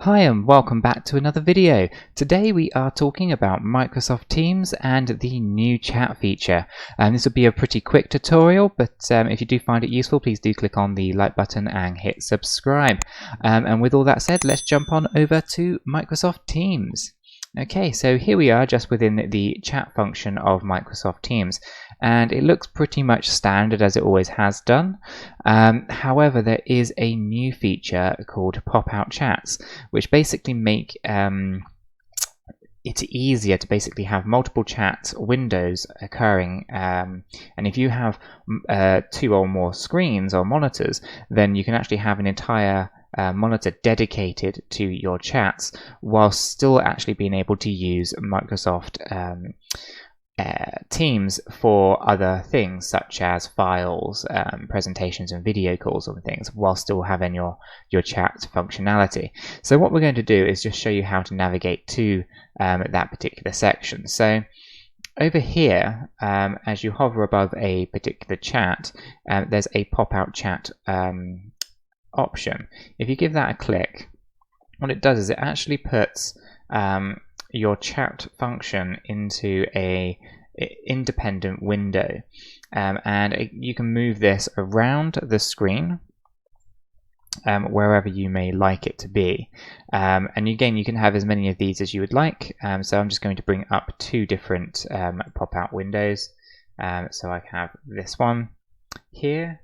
Hi and welcome back to another video. Today we are talking about Microsoft Teams and the new chat feature. This will be a pretty quick tutorial, but if you do find it useful, please do click on the like button and hit subscribe. And with all that said, let's jump on over to Microsoft Teams. Okay, so here we are just within the chat function of Microsoft Teams, and it looks pretty much standard as it always has done. However, there is a new feature called pop-out chats, which basically make it easier to basically have multiple chat windows occurring, and if you have two or more screens or monitors, then you can actually have an entire monitor dedicated to your chats while still actually being able to use Microsoft Teams for other things such as files, presentations and video calls and things, while still having your chat functionality. So what we're going to do is just show you how to navigate to that particular section. So over here, as you hover above a particular chat, there's a pop-out chat option. If you give that a click, what it does is it actually puts your chat function into a independent window, and you can move this around the screen wherever you may like it to be, and again you can have as many of these as you would like. So I'm just going to bring up two different pop-out windows, so I have this one here,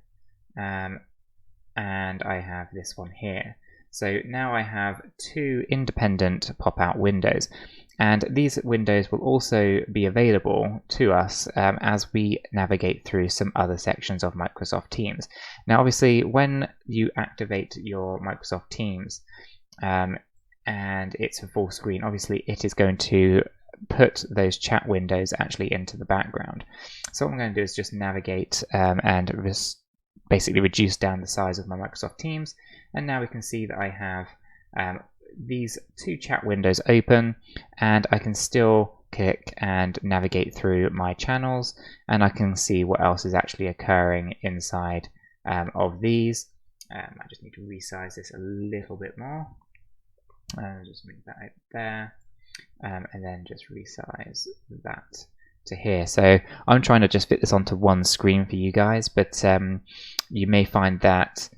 and I have this one here. So now I have two independent pop-out windows, and these windows will also be available to us as we navigate through some other sections of Microsoft Teams. Now obviously when you activate your Microsoft Teams and it's a full screen, obviously it is going to put those chat windows actually into the background. So what I'm going to do is just navigate and basically reduce down the size of my Microsoft Teams, and now we can see that I have these two chat windows open, and I can still click and navigate through my channels, and I can see what else is actually occurring inside of these. I just need to resize this a little bit more, just move that out there, and then just resize that to here. So I'm trying to just fit this onto one screen for you guys, but you may find that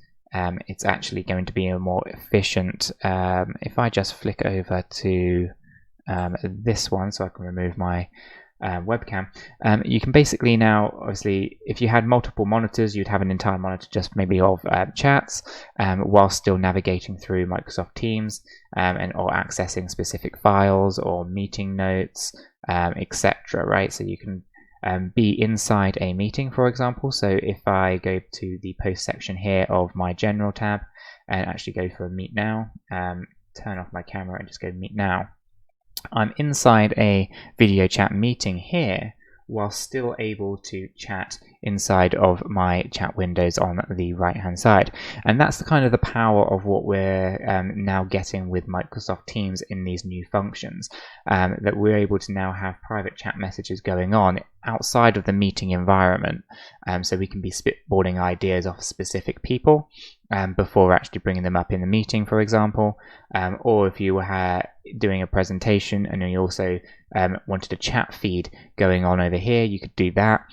it's actually going to be a more efficient if I just flick over to this one so I can remove my webcam. You can basically now, obviously, if you had multiple monitors, you'd have an entire monitor just maybe of chats, while still navigating through Microsoft Teams or accessing specific files or meeting notes, etc. Right? So you can be inside a meeting, for example. So if I go to the post section here of my general tab and actually go for a meet now, turn off my camera and just go meet now, I'm inside a video chat meeting here while still able to chat inside of my chat windows on the right hand side. And that's the kind of the power of what we're now getting with Microsoft Teams in these new functions, that we're able to now have private chat messages going on outside of the meeting environment, so we can be spitballing ideas off specific people before actually bringing them up in the meeting, for example, or if you were doing a presentation and you also wanted a chat feed going on over here, you could do that.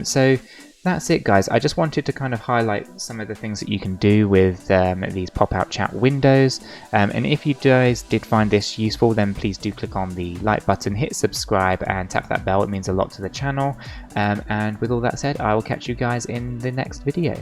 So that's it, guys. I just wanted to kind of highlight some of the things that you can do with these pop-out chat windows, and if you guys did find this useful, then please do click on the like button, hit subscribe and tap that bell. It means a lot to the channel, and with all that said, I will catch you guys in the next video.